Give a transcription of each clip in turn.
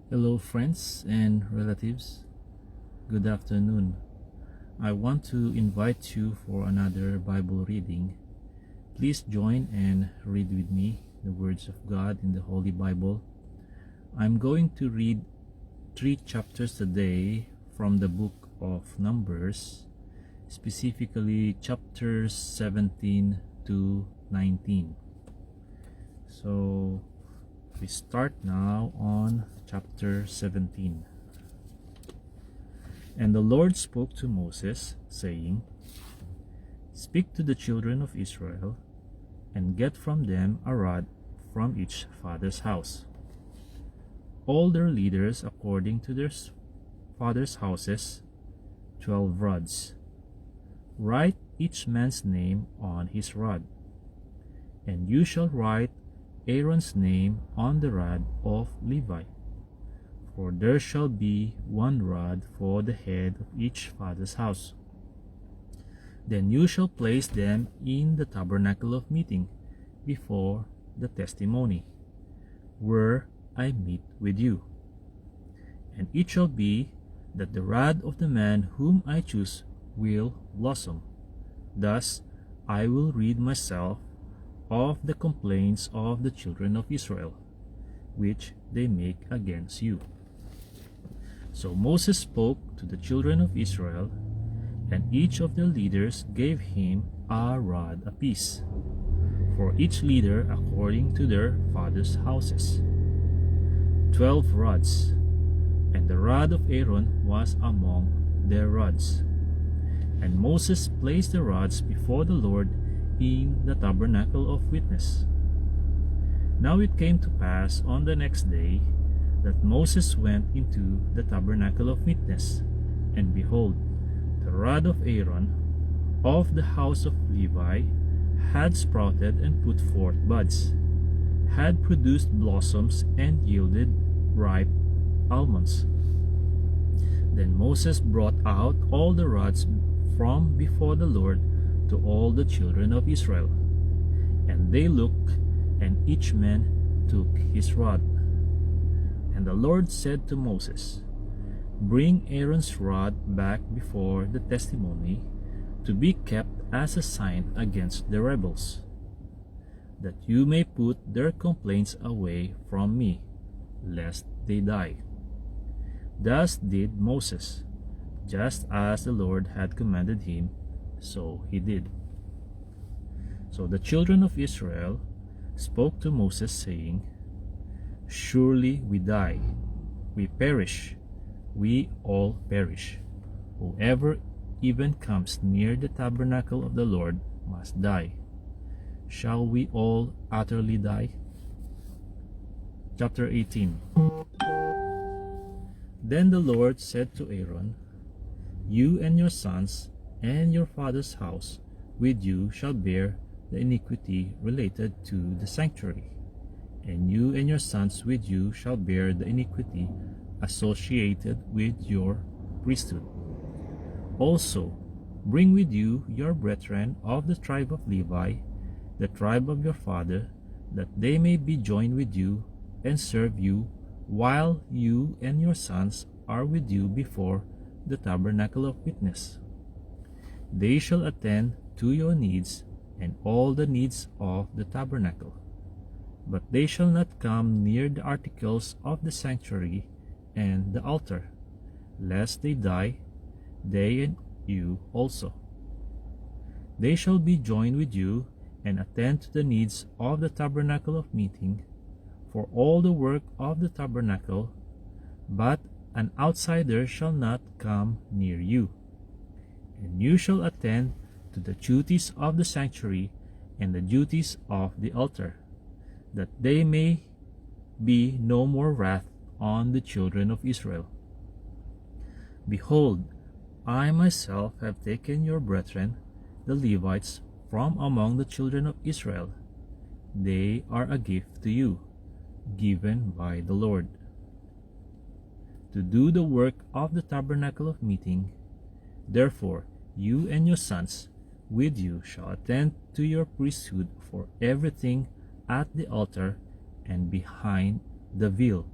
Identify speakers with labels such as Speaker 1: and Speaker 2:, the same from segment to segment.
Speaker 1: Hello, friends and relatives. Good afternoon. I want to invite you for another Bible reading. Please join and read with me the words of God in the Holy Bible. I'm going to read 3 chapters today from the book of Numbers, specifically chapters 17 to 19. So we start now on chapter 17. And the Lord spoke to Moses, saying, Speak to the children of Israel, and get from them a rod from each father's house. All their leaders according to their father's houses, 12 rods. Write each man's name on his rod. And you shall write Aaron's name on the rod of Levi. For there shall be one rod for the head of each father's house. Then you shall place them in the tabernacle of meeting before the testimony, where I meet with you. And it shall be that the rod of the man whom I choose will blossom. Thus I will rid myself of the complaints of the children of Israel, which they make against you. So Moses spoke to the children of Israel, and each of the leaders gave him a rod apiece, for each leader according to their fathers' houses, 12 rods, and the rod of Aaron was among their rods. And Moses placed the rods before the Lord in the tabernacle of witness. Now it came to pass on the next day that Moses went into the tabernacle of witness, and behold, the rod of Aaron of the house of Levi had sprouted and put forth buds, had produced blossoms, and yielded ripe almonds. Then Moses brought out all the rods from before the Lord to all the children of Israel. And they looked, and each man took his rod. And the Lord said to Moses, Bring Aaron's rod back before the testimony, to be kept as a sign against the rebels, that you may put their complaints away from me, lest they die. Thus did Moses, just as the Lord had commanded him, so he did. So the children of Israel spoke to Moses, saying, Surely we die, we perish, we all perish. Whoever even comes near the tabernacle of the Lord must die. Shall we all utterly die? Chapter 18. Then the Lord said to Aaron, You and your sons and your father's house with you shall bear the iniquity related to the sanctuary, and you and your sons with you shall bear the iniquity associated with your priesthood. Also, bring with you your brethren of the tribe of Levi, the tribe of your father, that they may be joined with you and serve you, while you and your sons are with you before the tabernacle of witness. They shall attend to your needs and all the needs of the tabernacle. But they shall not come near the articles of the sanctuary and the altar, lest they die, they and you also. They shall be joined with you and attend to the needs of the tabernacle of meeting, for all the work of the tabernacle, but an outsider shall not come near you. And you shall attend to the duties of the sanctuary and the duties of the altar, that there may be no more wrath on the children of Israel. Behold, I myself have taken your brethren, the Levites, from among the children of Israel. They are a gift to you, given by the Lord, to do the work of the tabernacle of meeting. Therefore, you and your sons with you shall attend to your priesthood for everything at the altar and behind the veil.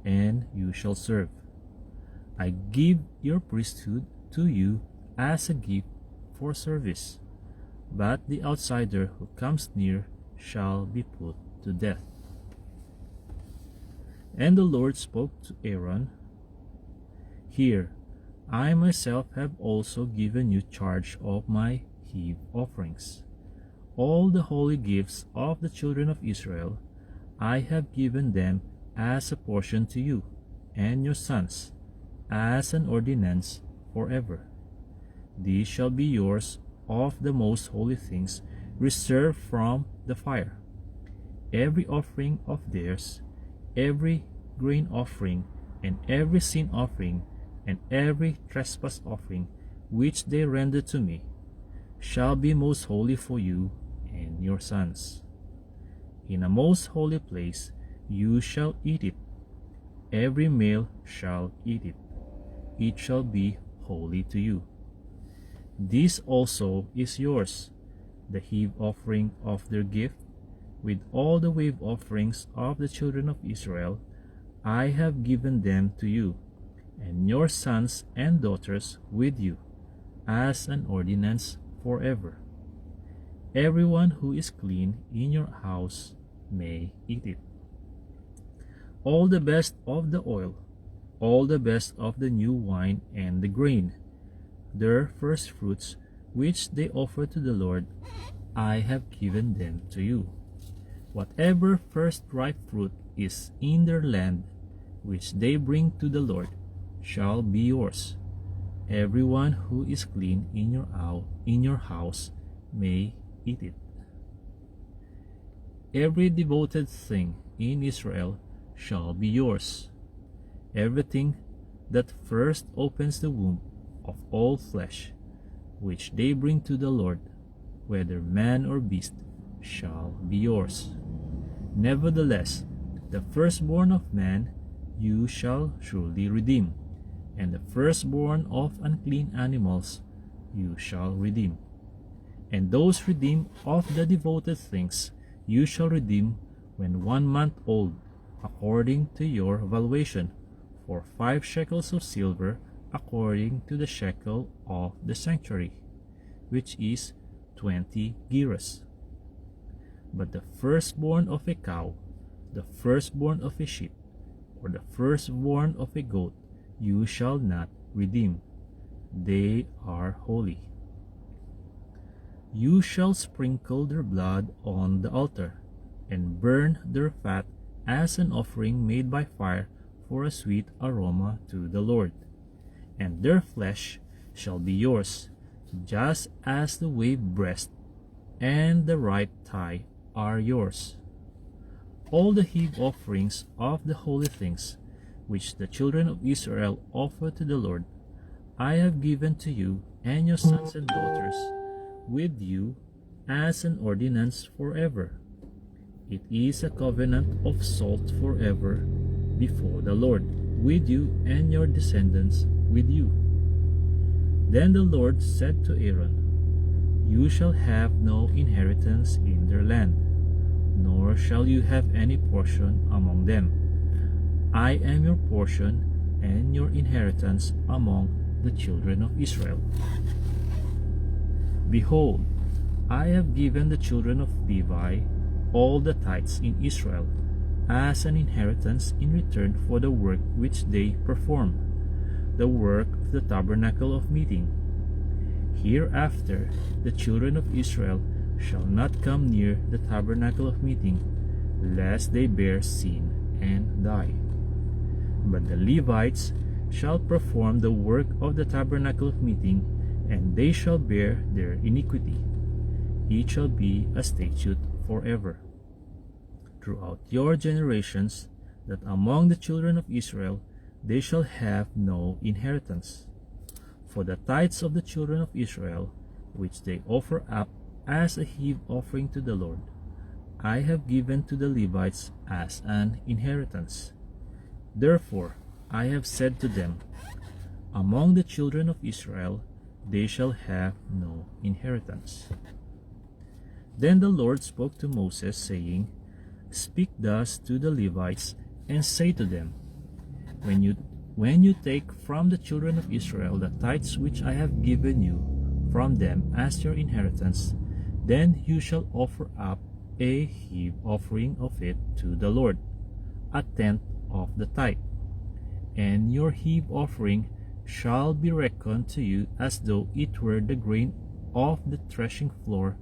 Speaker 1: and you shall serve. I give your priesthood to you as a gift for service, but the outsider who comes near shall be put to death." And the Lord spoke to Aaron, "Here, I myself have also given you charge of my heave offerings. All the holy gifts of the children of Israel, I have given them as a portion to you and your sons, as an ordinance forever. These shall be yours of the most holy things reserved from the fire. Every offering of theirs, every grain offering, and every sin offering, and every trespass offering, which they render to me, shall be most holy for you and your sons. In a most holy place you shall eat it. Every male shall eat it. It shall be holy to you. This also is yours, the heave offering of their gift, with all the wave offerings of the children of Israel. I have given them to you, and your sons and daughters with you, as an ordinance forever. Everyone who is clean in your house may eat it. All the best of the oil, all the best of the new wine and the grain, their first fruits, which they offer to the Lord, I have given them to you. Whatever first ripe fruit is in their land, which they bring to the Lord, shall be yours. Everyone who is clean in your house may eat it. Every devoted thing in Israel shall be yours. Everything that first opens the womb of all flesh, which they bring to the Lord, whether man or beast, shall be yours. Nevertheless, the firstborn of man you shall surely redeem, and the firstborn of unclean animals you shall redeem. And those redeemed of the devoted things you shall redeem when 1 month old, according to your valuation, for 5 shekels of silver, according to the shekel of the sanctuary, which is 20 gerahs. But the firstborn of a cow, the firstborn of a sheep, or the firstborn of a goat, you shall not redeem. They are holy. You shall sprinkle their blood on the altar, and burn their fat as an offering made by fire for a sweet aroma to the Lord. And their flesh shall be yours, just as the wave breast and the right thigh are yours. All the heave offerings of the holy things, which the children of Israel offer to the Lord, I have given to you and your sons and daughters with you as an ordinance forever. It is a covenant of salt forever before the Lord, with you and your descendants with you. Then the Lord said to Aaron, You shall have no inheritance in their land, nor shall you have any portion among them. I am your portion and your inheritance among the children of Israel. Behold, I have given the children of Levi all the tithes in Israel as an inheritance in return for the work which they perform, the work of the tabernacle of meeting. Hereafter the children of Israel shall not come near the tabernacle of meeting, lest they bear sin and die. But the Levites shall perform the work of the tabernacle of meeting, and they shall bear their iniquity. It shall be a statute forever throughout your generations, that among the children of Israel they shall have no inheritance. For the tithes of the children of Israel, which they offer up as a heave offering to the Lord, I have given to the Levites as an inheritance. Therefore I have said to them, Among the children of Israel they shall have no inheritance. Then the Lord spoke to Moses, saying, Speak thus to the Levites, and say to them, When you take from the children of Israel the tithes which I have given you from them as your inheritance, then you shall offer up a heave offering of it to the Lord, a tenth of the tithe. And your heave offering shall be reckoned to you as though it were the grain of the threshing floor,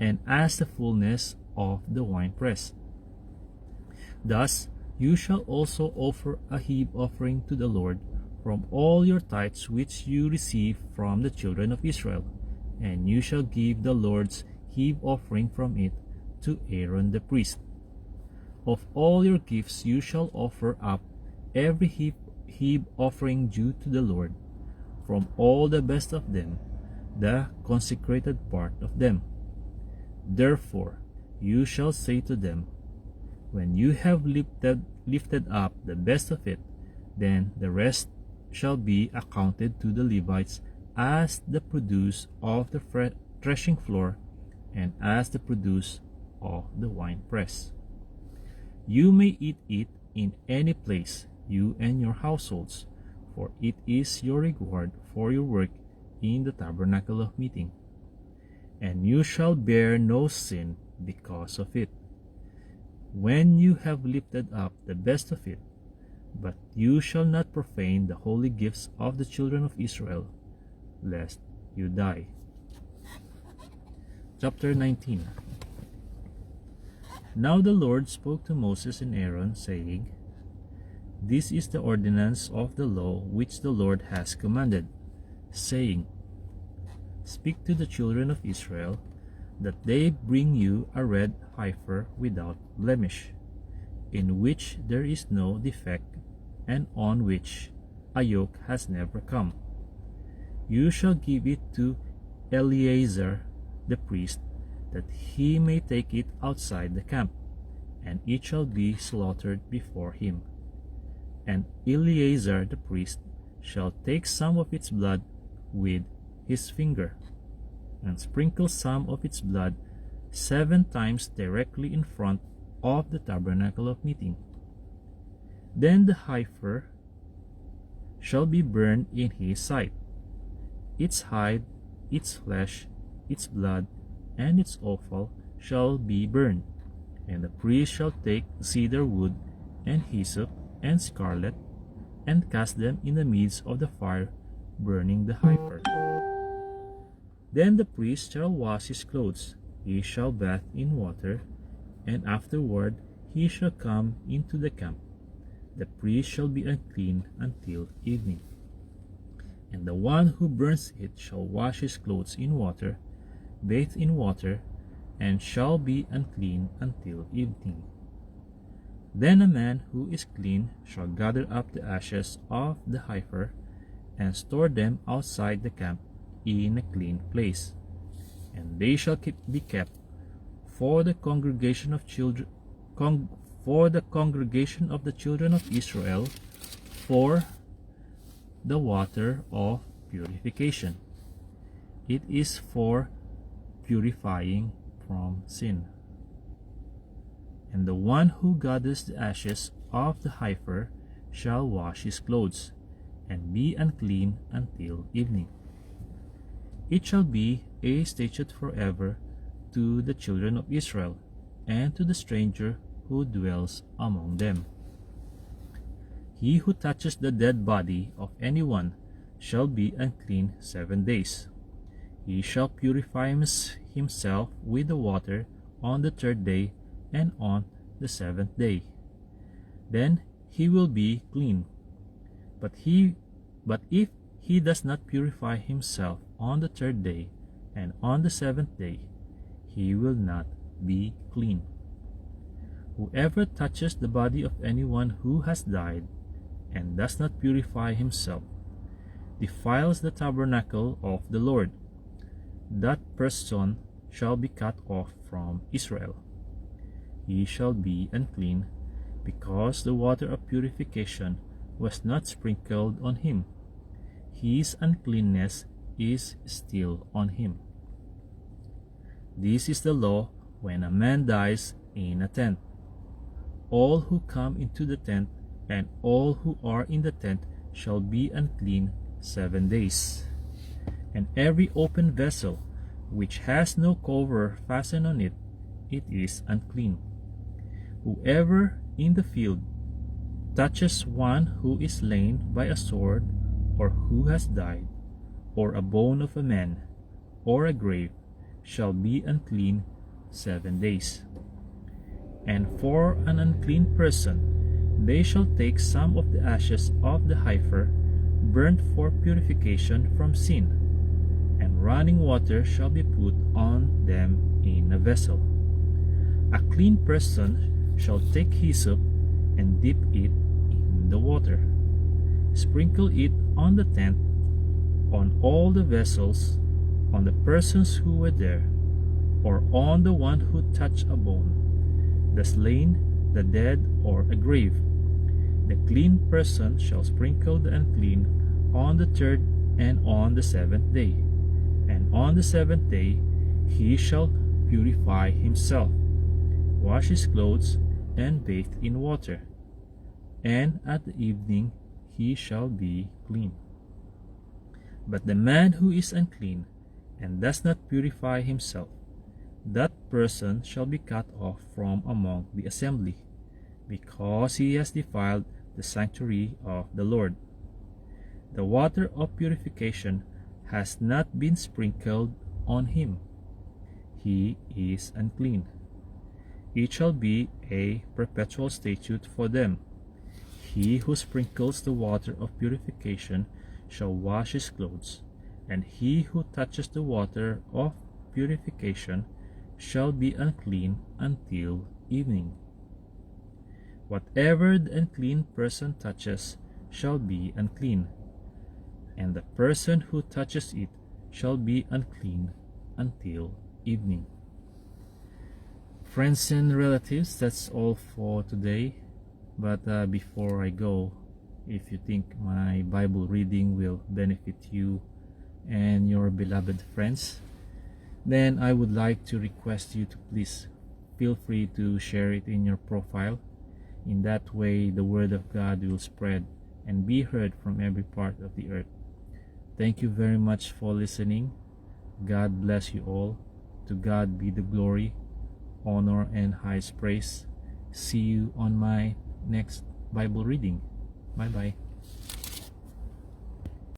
Speaker 1: and as the fullness of the winepress. Thus you shall also offer a heave offering to the Lord from all your tithes which you receive from the children of Israel, and you shall give the Lord's heave offering from it to Aaron the priest. Of all your gifts you shall offer up every heave offering due to the Lord, from all the best of them, the consecrated part of them. Therefore you shall say to them, when you have lifted up the best of it, then the rest shall be accounted to the Levites as the produce of the threshing floor and as the produce of the winepress. You may eat it in any place, you and your households, for it is your reward for your work in the tabernacle of meeting. And you shall bear no sin because of it, when you have lifted up the best of it. But you shall not profane the holy gifts of the children of Israel, lest you die. Chapter 19. Now the Lord spoke to Moses and Aaron, saying, This is the ordinance of the law which the Lord has commanded, saying, Speak to the children of Israel, that they bring you a red heifer without blemish, in which there is no defect, and on which a yoke has never come. You shall give it to Eleazar the priest, that he may take it outside the camp, and it shall be slaughtered before him. And Eleazar the priest shall take some of its blood with his finger, and sprinkle some of its blood 7 times directly in front of the tabernacle of meeting. Then the heifer shall be burned in his sight, its hide, its flesh, its blood, and its offal shall be burned. And the priest shall take cedar wood, and hyssop, and scarlet, and cast them in the midst of the fire, burning the heifer. Then the priest shall wash his clothes, he shall bathe in water, and afterward he shall come into the camp. The priest shall be unclean until evening. And the one who burns it shall wash his clothes in water, bathe in water, and shall be unclean until evening. Then a man who is clean shall gather up the ashes of the heifer, and store them outside the camp in a clean place, and they shall be kept for the congregation of the congregation of the children of Israel, for the water of purification. It is for purifying from sin. And the one who gathers the ashes of the heifer shall wash his clothes, and be unclean until evening. It shall be a statute forever to the children of Israel, and to the stranger who dwells among them. He who touches the dead body of anyone shall be unclean 7 days. He shall purify himself with the water on the 3rd day and on the 7th day. Then he will be clean. But if he does not purify himself on the 3rd day and on the 7th day, he will not be clean. Whoever touches the body of anyone who has died and does not purify himself defiles the tabernacle of the Lord. That person shall be cut off from Israel. He shall be unclean, because the water of purification was not sprinkled on him. His uncleanness is still on him. This is the law when a man dies in a tent. All who come into the tent and all who are in the tent shall be unclean 7 days. And every open vessel which has no cover fastened on it, it is unclean. Whoever in the field touches one who is slain by a sword, or who has died, or a bone of a man, or a grave, shall be unclean 7 days. And for an unclean person they shall take some of the ashes of the heifer burnt for purification from sin, and running water shall be put on them in a vessel. A clean person shall take hyssop and dip it in the water, sprinkle it on the tent, on all the vessels, on the persons who were there, or on the one who touched a bone, the slain, the dead, or a grave. The clean person shall sprinkle the unclean on the 3rd and on the 7th day, and on the 7th day he shall purify himself, wash his clothes, and bathe in water, and at the evening he shall be clean. But the man who is unclean and does not purify himself, that person shall be cut off from among the assembly, because he has defiled the sanctuary of the Lord. The water of purification has not been sprinkled on him. He is unclean. It shall be a perpetual statute for them. He who sprinkles the water of purification shall wash his clothes, and he who touches the water of purification shall be unclean until evening. Whatever the unclean person touches shall be unclean, and the person who touches it shall be unclean until evening. Friends and relatives, that's all for today. But before I go, if you think my Bible reading will benefit you and your beloved friends, then I would like to request you to please feel free to share it in your profile. In that way, the word of God will spread and be heard from every part of the earth. Thank you very much for listening. God bless you all. To God be the glory, honor, and highest praise. See you on my next Bible reading. Bye bye.